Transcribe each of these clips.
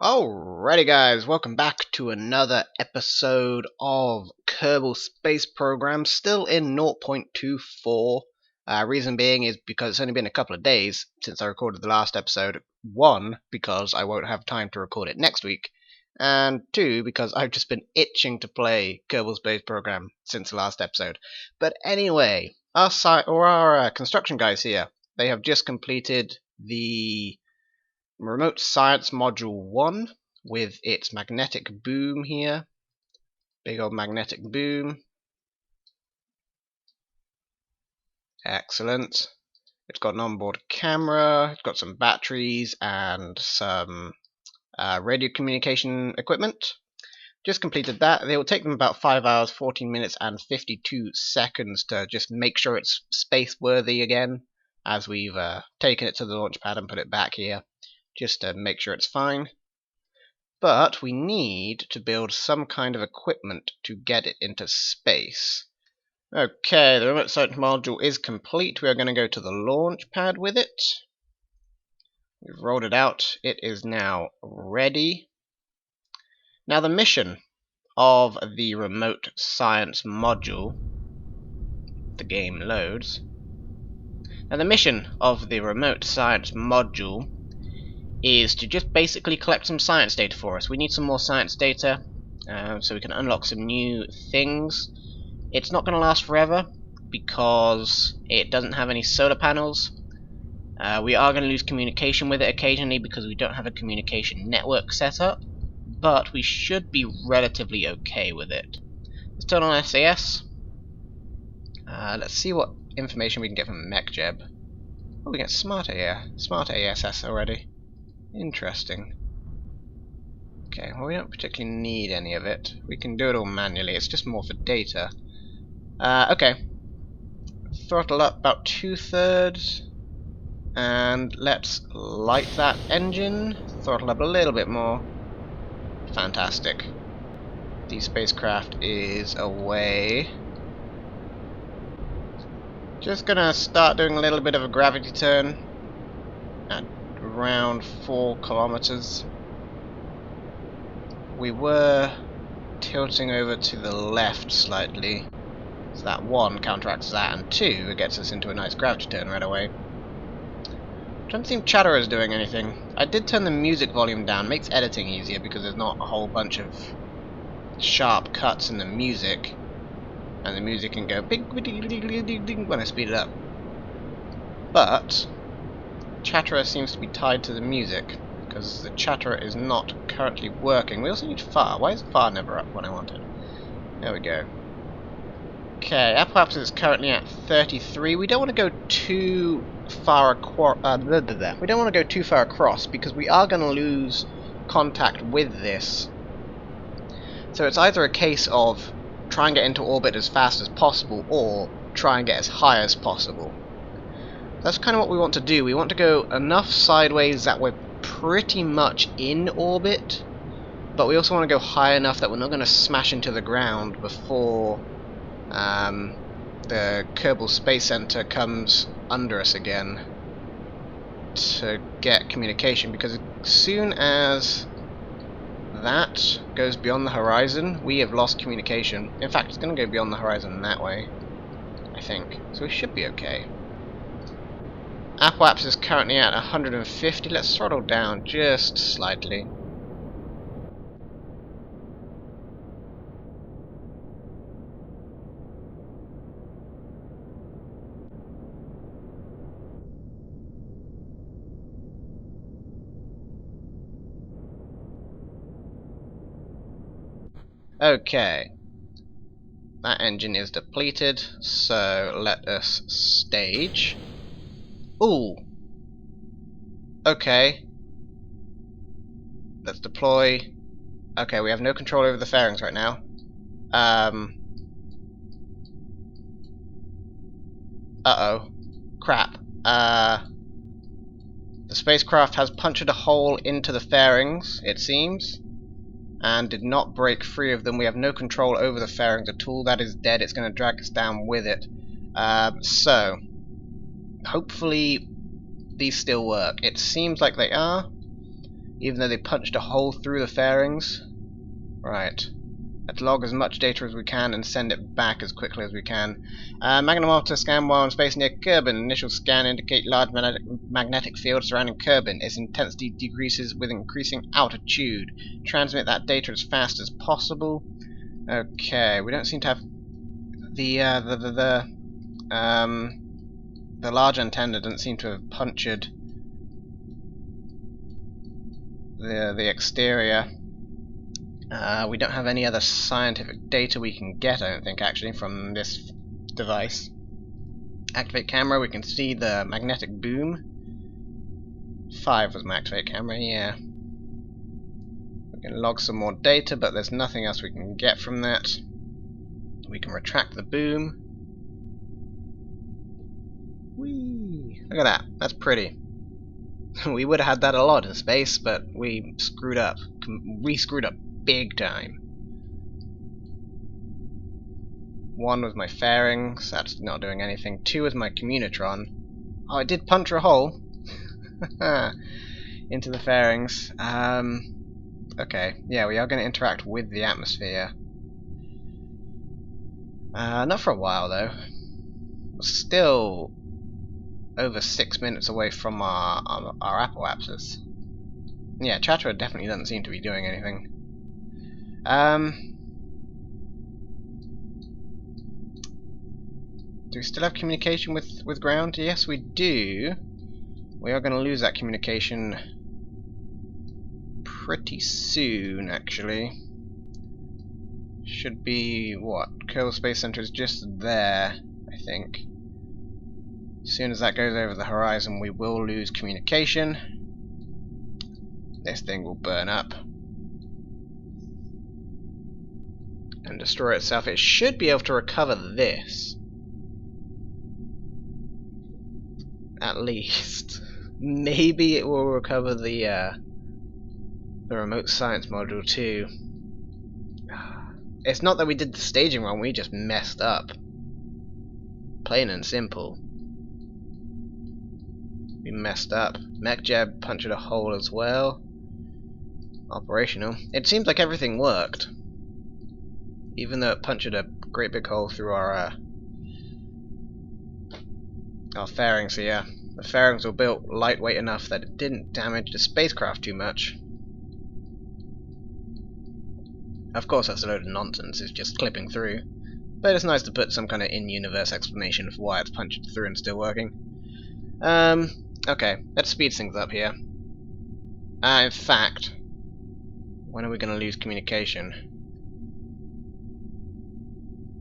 Alrighty guys, welcome back to another episode of Kerbal Space Program, still in 0.24. Reason being is because it's only been a couple of days since I recorded the last episode. One, because I won't have time to record it next week, and two, because I've just been itching to play Kerbal Space Program since the last episode. But anyway, our construction guys here, they have just completed the Remote Science Module 1 with its magnetic boom here. Big old magnetic boom. Excellent. It's got an onboard camera, it's got some batteries and some radio communication equipment. Just completed that. It will take them about 5 hours, 14 minutes and 52 seconds to just make sure it's space worthy again, as we've taken it to the launch pad and put it back here, just to make sure it's fine. But we need to build some kind of equipment to get it into space. Okay, the remote science module is complete. We are going to go to the launch pad with it. We've rolled it out. It is now ready. Now the mission of the remote science module, the game loads. Now the mission of the remote science module is to just basically collect some science data for us. We need some more science data so we can unlock some new things. It's not going to last forever because it doesn't have any solar panels. We are going to lose communication with it occasionally because we don't have a communication network set up, but we should be relatively okay with it. Let's turn on SAS. Let's see what information we can get from MechJeb. Oh, we get smart ASS already. Interesting. Okay, well we don't particularly need any of it. We can do it all manually, it's just more for data. Okay. Throttle up about 2/3. And let's light that engine. Throttle up a little bit more. Fantastic. The spacecraft is away. Just gonna start doing a little bit of a gravity turn at around 4 kilometers. We were tilting over to the left slightly, so that 1 counteracts that, and 2 it gets us into a nice gravity turn right away. Don't think Chatterer is doing anything. I did turn the music volume down, makes editing easier because there's not a whole bunch of sharp cuts in the music, and the music can go big when I speed it up. But Chatterer seems to be tied to the music, because the Chatterer is not currently working. We also need Far. Why is Far never up when I want it? There we go. Okay, Apoapsis is currently at 33. We don't want to go too far we don't want to go too far across because we are going to lose contact with this. So it's either a case of try and get into orbit as fast as possible or try and get as high as possible. That's kind of what we want to do. We want to go enough sideways that we're pretty much in orbit, but we also want to go high enough that we're not going to smash into the ground before the Kerbal Space Center comes under us again to get communication, because as soon as that goes beyond the horizon, we have lost communication. In fact, it's going to go beyond the horizon that way, I think. So we should be okay. Apoapsis is currently at 150. Let's throttle down just slightly. Okay. That engine is depleted, so let us stage. Ooh. Okay. Let's deploy. Okay, we have no control over the fairings right now. Uh-oh. Crap. The spacecraft has punctured a hole into the fairings, it seems, and did not break free of them. We have no control over the fairings at all. That is dead. It's going to drag us down with it. So, hopefully these still work. It seems like they are. even though they punched a hole through the fairings. Right. Let's log as much data as we can and send it back as quickly as we can. Magnetometer scan while in space near Kerbin. Initial scan indicate large magnetic field surrounding Kerbin. Its intensity decreases with increasing altitude. Transmit that data as fast as possible. Okay, we don't seem to have the large antenna doesn't seem to have punctured the exterior. We don't have any other scientific data we can get, I don't think, actually, from this device. Activate camera, we can see the magnetic boom. 5 was my activate camera, yeah. We can log some more data, but there's nothing else we can get from that. We can retract the boom. Whee! Look at that, that's pretty. We would have had that a lot in space, but we screwed up. We screwed up big time. 1 was my fairings, that's not doing anything. 2 was my communitron. Oh, it did puncture a hole into the fairings. Okay, yeah, we are going to interact with the atmosphere. Not for a while though. We're still over 6 minutes away from our apoapsis. Yeah, Chatterer definitely doesn't seem to be doing anything. Do we still have communication with ground? Yes, we do. We are going to lose that communication pretty soon, actually. Should be, what? Kerbal Space Center is just there, I think. As soon as that goes over the horizon, we will lose communication. This thing will burn up and destroy itself. It should be able to recover this. At least. Maybe it will recover the remote science module too. It's not that we did the staging wrong, we just messed up. Plain and simple. We messed up. MechJeb punched a hole as well. Operational. It seems like everything worked. Even though it punched a great big hole through our fairings, so yeah. The fairings were built lightweight enough that it didn't damage the spacecraft too much. Of course that's a load of nonsense, it's just clipping through. But it's nice to put some kind of in-universe explanation for why it's punched through and still working. Okay, let's speed things up here. In fact, when are we going to lose communication?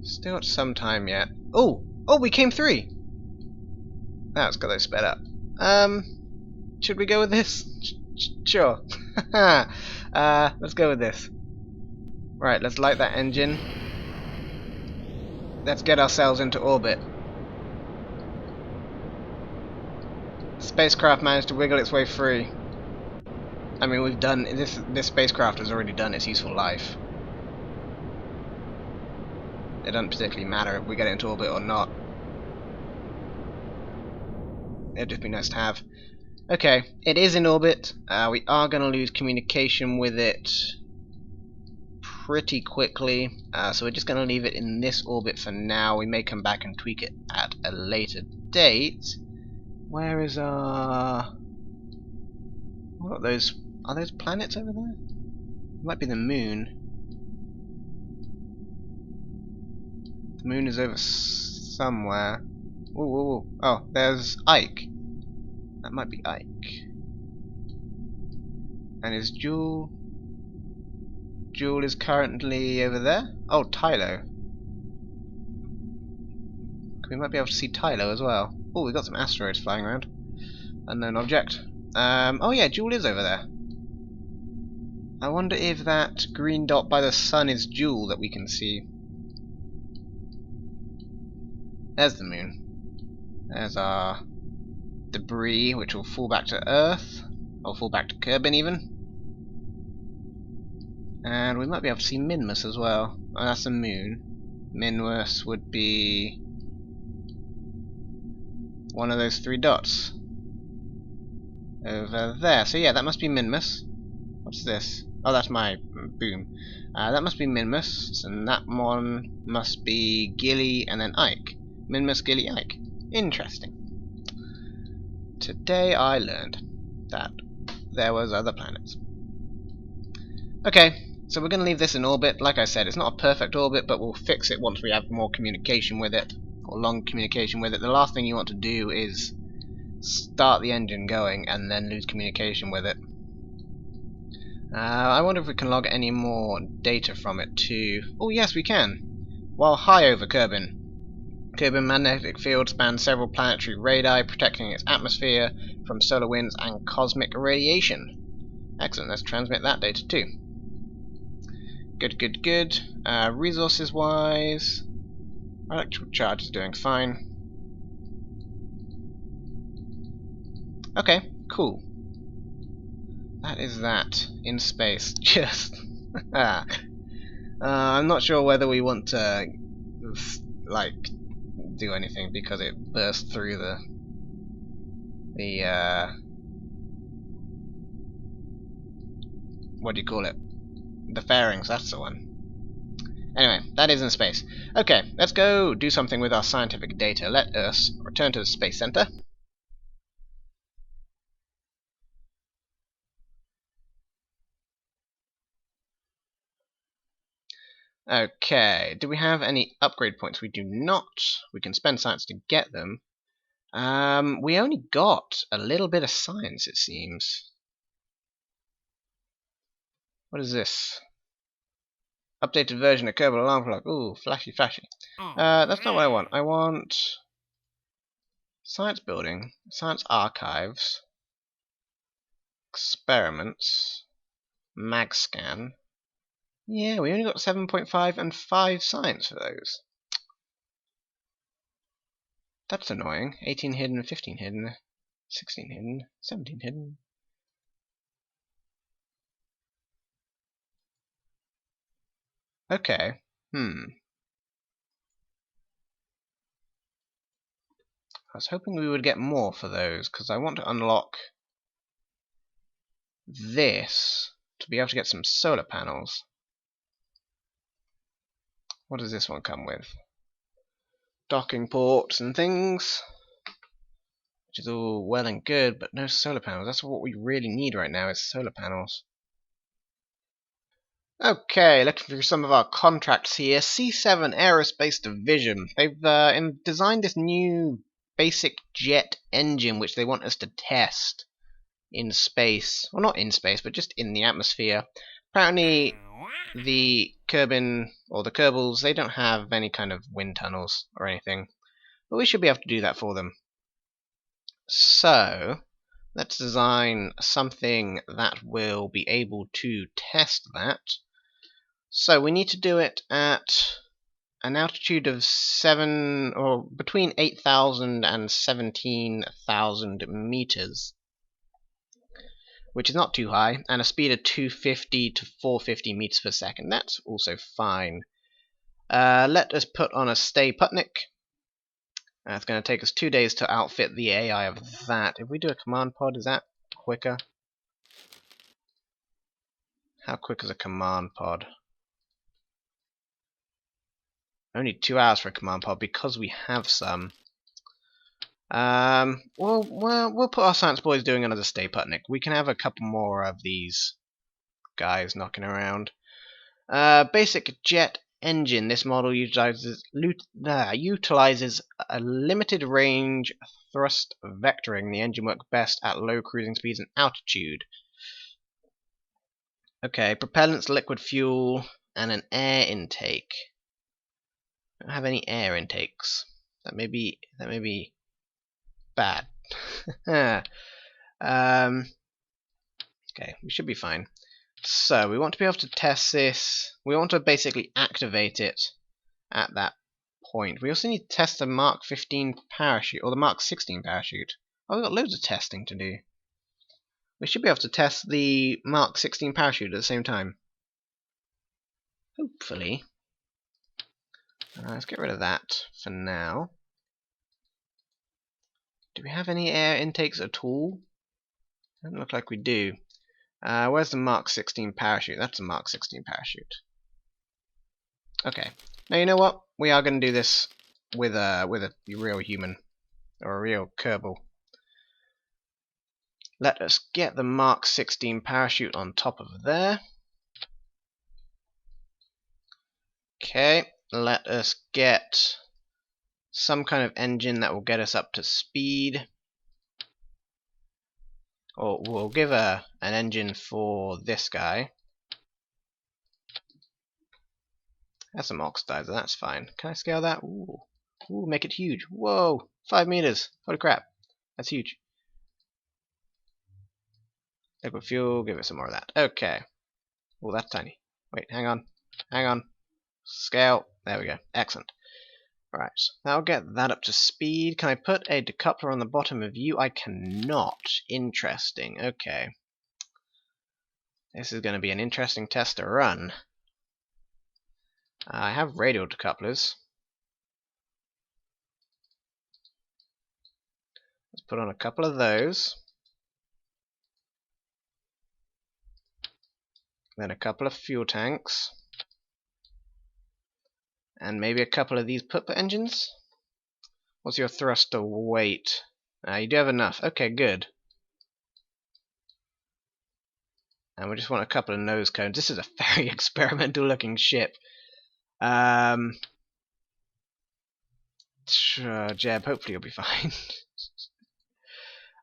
Still got some time yet. Oh, we came through! That's got those sped up. Should we go with this? Sure. Let's go with this. Right, let's light that engine. Let's get ourselves into orbit. The spacecraft managed to wiggle its way free. I mean, we've done this spacecraft has already done its useful life. It doesn't particularly matter if we get it into orbit or not. It'd just be nice to have. Okay, it is in orbit. We are going to lose communication with it pretty quickly, so we're just going to leave it in this orbit for now. We may come back and tweak it at a later date. Where is our... What are those? Are those planets over there? It might be the moon. The moon is over somewhere. Ooh. Oh, there's Ike. That might be Ike. And is Jewel... Jewel is currently over there? Oh, Tylo. We might be able to see Tylo as well. Oh, we've got some asteroids flying around. Unknown object. Oh yeah, Jewel is over there. I wonder if that green dot by the sun is Jewel that we can see. There's the moon. There's our debris, which will fall back to Earth, or fall back to Kerbin even. And we might be able to see Minmus as well. Oh, that's the moon. Minmus would be one of those 3 dots over there. So yeah, that must be Minmus. What's this? Oh, that's my boom. That must be Minmus, and that one must be Gilly and then Ike. Minmus, Gilly, Ike. Interesting. Today I learned that there was other planets. Okay, so we're going to leave this in orbit. Like I said, it's not a perfect orbit, but we'll fix it once we have more communication with it, or long communication with it. The last thing you want to do is start the engine going and then lose communication with it. I wonder if we can log any more data from it too. Oh yes, we can. While high over Kerbin. Kerbin magnetic field spans several planetary radii, protecting its atmosphere from solar winds and cosmic radiation. Excellent, let's transmit that data too. Good, good, good. Resources wise, electrical charge is doing fine. Okay, cool. That is that in space. Just I'm not sure whether we want to like do anything because it burst through the what do you call it? The fairings, that's the one. Anyway, that is in space. Okay, let's go do something with our scientific data. Let us return to the Space Center. Okay, do we have any upgrade points? We do not. We can spend science to get them. We only got a little bit of science, it seems. What is this? Updated version of Kerbal Alarm Clock. Ooh, flashy, flashy. That's not what I want. I want science building, science archives, experiments, mag scan. Yeah, we only got 7.5 and 5 science for those. That's annoying. 18 hidden, 15 hidden, 16 hidden, 17 hidden. Okay. I was hoping we would get more for those, because I want to unlock this to be able to get some solar panels. What does this one come with? Docking ports and things, which is all well and good, but no solar panels. That's what we really need right now, is solar panels. Okay, looking through some of our contracts here. C7 Aerospace Division. They've designed this new basic jet engine which they want us to test in space. Well, not in space, but just in the atmosphere. Apparently the Kerbin, or the Kerbals, they don't have any kind of wind tunnels or anything. But we should be able to do that for them. So, let's design something that will be able to test that. So we need to do it at an altitude of 7 or between 8,000 and 17,000 meters, which is not too high, and a speed of 250 to 450 meters per second. That's also fine. Let us put on a Stay Putnik. It's going to take us 2 days to outfit the AI of that. If we do a command pod, is that quicker? How quick is a command pod? Only 2 hours for a command pod because we have some. We'll put our science boys doing another Stay Putnik. We can have a couple more of these guys knocking around. Basic jet engine. This model utilizes a limited range thrust vectoring. The engine works best at low cruising speeds and altitude. Okay, propellants, liquid fuel, and an air intake. I don't have any air intakes. That may be bad. Okay, we should be fine. So we want to be able to test this. We want to basically activate it at that point. We also need to test the Mark 15 parachute or the Mark 16 parachute. Oh, we've got loads of testing to do. We should be able to test the Mark 16 parachute at the same time. Hopefully. Let's get rid of that for now. Do we have any air intakes at all? Doesn't look like we do. Where's the Mark 16 parachute? That's a Mark 16 parachute. Okay. Now you know what? We are going to do this with a real human or a real Kerbal. Let us get the Mark 16 parachute on top of there. Okay. Let us get some kind of engine that will get us up to speed. Or we'll give an engine for this guy. That's some oxidizer, that's fine. Can I scale that? Ooh. Ooh, make it huge. Whoa! 5 meters! Holy crap. That's huge. Liquid fuel, give it some more of that. Okay. Oh, that's tiny. Wait, hang on. Hang on. Scale. There we go. Excellent. Alright, that'll get that up to speed. Can I put a decoupler on the bottom of you? I cannot. Interesting. Okay. This is going to be an interesting test to run. I have radial decouplers. Let's put on a couple of those. Then a couple of fuel tanks. And maybe a couple of these put engines? What's your thruster weight? You do have enough. Okay, good. And we just want a couple of nose cones. This is a very experimental looking ship. Jeb, hopefully you'll be fine.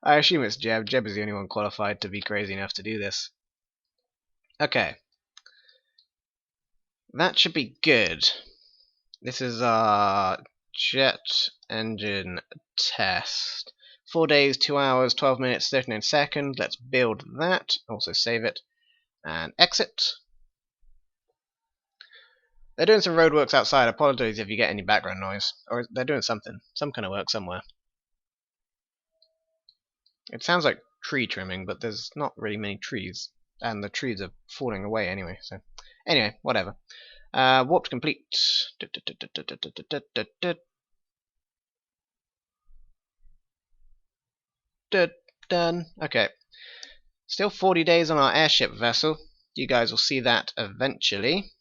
I assume it's Jeb. Jeb is the only one qualified to be crazy enough to do this. Okay. That should be good. This is our jet engine test. 4 days, 2 hours, 12 minutes, 39 seconds. Let's build that. Also save it. And exit. They're doing some roadworks outside. Apologies if you get any background noise. Or they're doing something. Some kind of work somewhere. It sounds like tree trimming, but there's not really many trees. And the trees are falling away anyway. So, anyway, whatever. Warp complete. Done. Okay. Still 40 days on our airship vessel. You guys will see that eventually.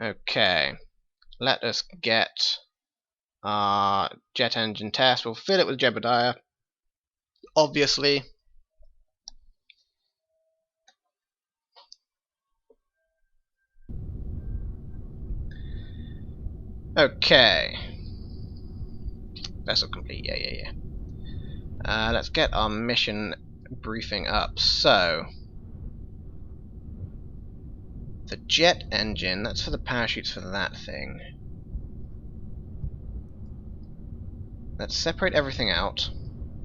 Okay. Let us get our jet engine test. We'll fill it with Jebediah. Obviously. Okay. Vessel complete. Yeah. Let's get our mission briefing up. So, the jet engine, that's for the parachutes for that thing. Let's separate everything out.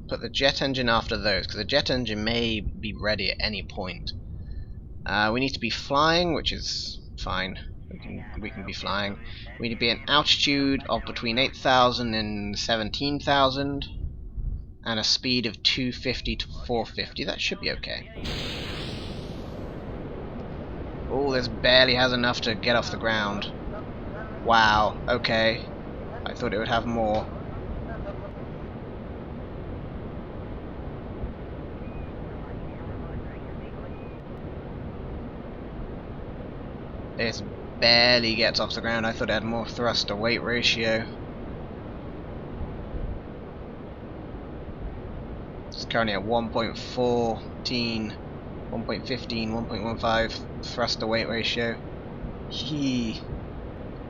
Put the jet engine after those, because the jet engine may be ready at any point. We need to be flying, which is fine. We can be flying. We need to be an altitude of between 8,000 and 17,000, and a speed of 250 to 450. That should be okay. Oh, this barely has enough to get off the ground. Wow. Okay. I thought it would have more. This barely gets off the ground. I thought it had more thrust to weight ratio. It's currently at 1.14, 1.15, 1.15 thrust to weight ratio.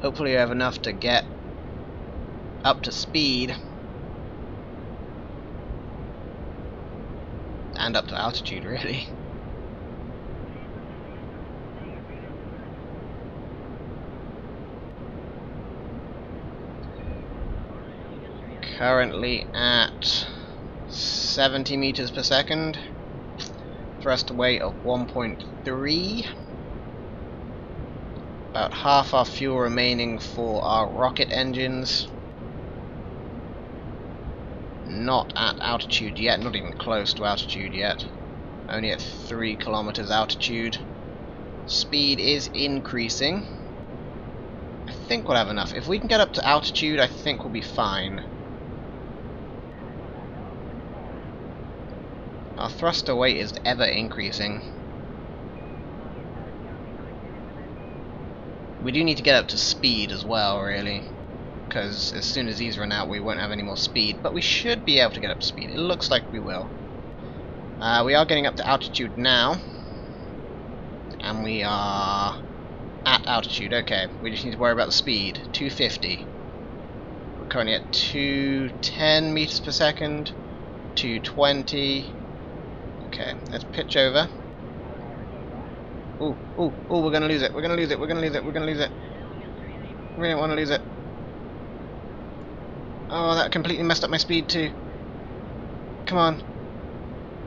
Hopefully I have enough to get up to speed and up to altitude, really. Currently at 70 meters per second, thrust weight of 1.3, about half our fuel remaining for our rocket engines. Not at altitude yet, not even close to altitude yet, only at 3 kilometers altitude. Speed is increasing. I think we'll have enough. If we can get up to altitude, I think we'll be fine. Our thruster weight is ever increasing. We do need to get up to speed as well, really. Because as soon as these run out, we won't have any more speed. But we should be able to get up to speed. It looks like we will. We are getting up to altitude now. And we are at altitude. Okay, we just need to worry about the speed. 250. We're currently at 210 meters per second. 220. Okay, let's pitch over. Ooh, ooh, ooh, we're gonna lose it. We're gonna lose it. We're gonna lose it. We're gonna lose it. We don't want to lose it. Oh, that completely messed up my speed too. Come on.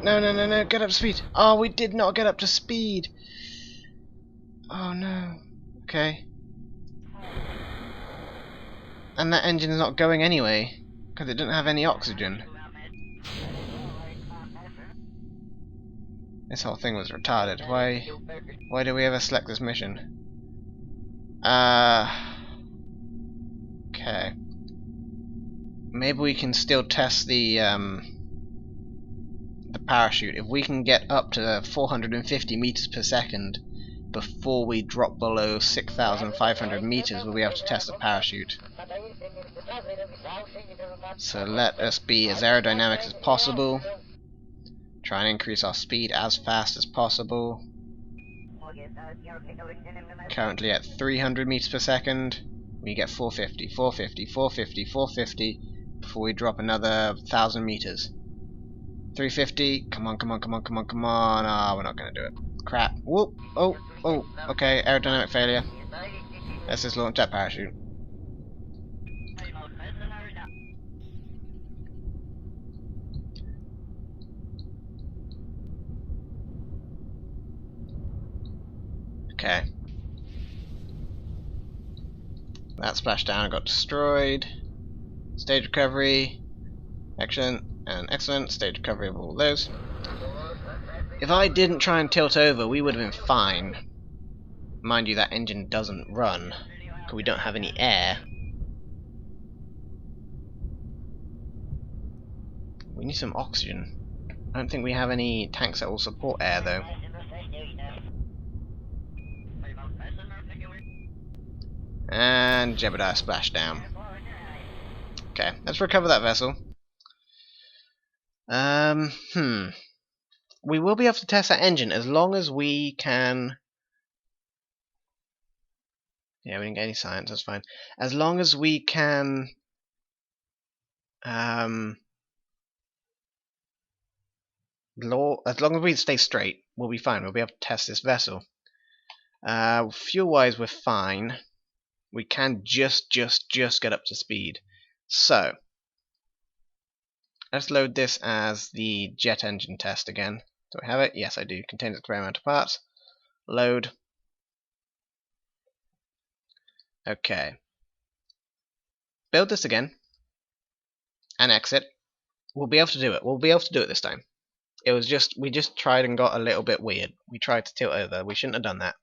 No, no, no, no. Get up to speed. Oh, we did not get up to speed. Oh, no. Okay. And that engine is not going anyway, because it didn't have any oxygen. This whole thing was retarded. Why did we ever select this mission? Okay. Maybe we can still test the parachute. If we can get up to 450 meters per second before we drop below 6,500 meters, we'll be able to test the parachute. So let us be as aerodynamic as possible. Try and increase our speed as fast as possible. Currently at 300 meters per second. We get 450, 450, 450, 450 before we drop another 1,000 meters. 350. Come on, come on, come on, come on, come on. Ah, we're not going to do it. Crap. Whoop. Oh, oh. Okay, aerodynamic failure. Let's just launch that parachute. Okay. That splashed down and got destroyed. Stage recovery. Excellent. And excellent. Stage recovery of all those. If I didn't try and tilt over, we would have been fine. Mind you, that engine doesn't run, because we don't have any air. We need some oxygen. I don't think we have any tanks that will support air, though. And Jebediah splashdown. Okay, let's recover that vessel. We will be able to test that engine as long as we can... Yeah, we didn't get any science, that's fine. As long as we can... as long as we stay straight, we'll be fine. We'll be able to test this vessel. Fuel-wise, we're fine. We can just get up to speed. So, let's load this as the jet engine test again. Do I have it? Yes, I do. Contains experimental parts. Load. Okay. Build this again. And exit. We'll be able to do it. We'll be able to do it this time. It was just, we just tried and got a little bit weird. We tried to tilt over. We shouldn't have done that.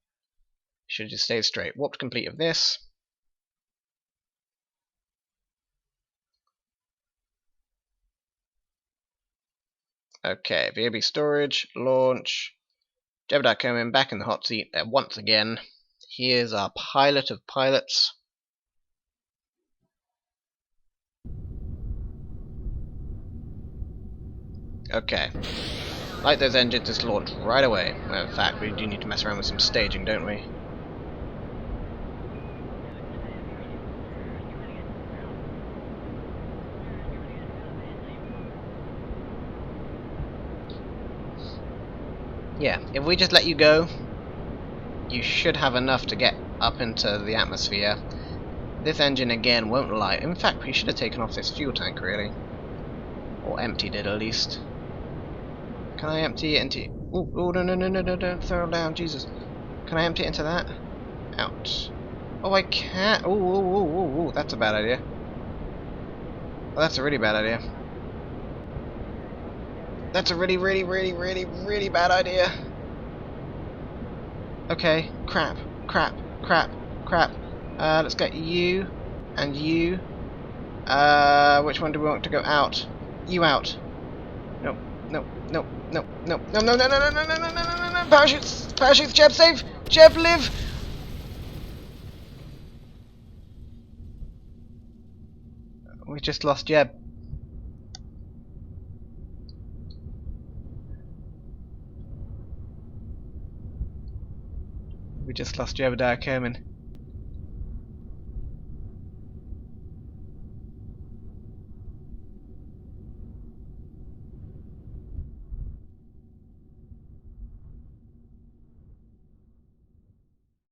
Should have just stayed straight. Warp complete of this. Okay, VOB storage, launch. Jebediah coming back in the hot seat once again. Here's our pilot of pilots. Okay. Like those engines, just launch right away. Well, in fact, we do need to mess around with some staging, don't we? Yeah, if we just let you go, you should have enough to get up into the atmosphere. This engine again won't light. In fact, we should have taken off this fuel tank, really. Or emptied it, at least. Can I empty it into... Oh, oh, no, no, no, no, no, don't throw it down, Jesus. Can I empty it into that? Ouch. Oh, I can't. Oh, oh, oh, oh, oh, that's a bad idea. Oh, that's a really bad idea. That's a really, really, really, really, really bad idea. Okay, crap, crap, crap, crap. Let's get you and you. Which one do we want to go out? You out. No, no, no, no, no, no, no, no, no, no, no, no, no, no, no, no, parachutes, parachutes, Jeb, save, Jeb, live. We just lost Jeb. We just lost Jebediah Kerman.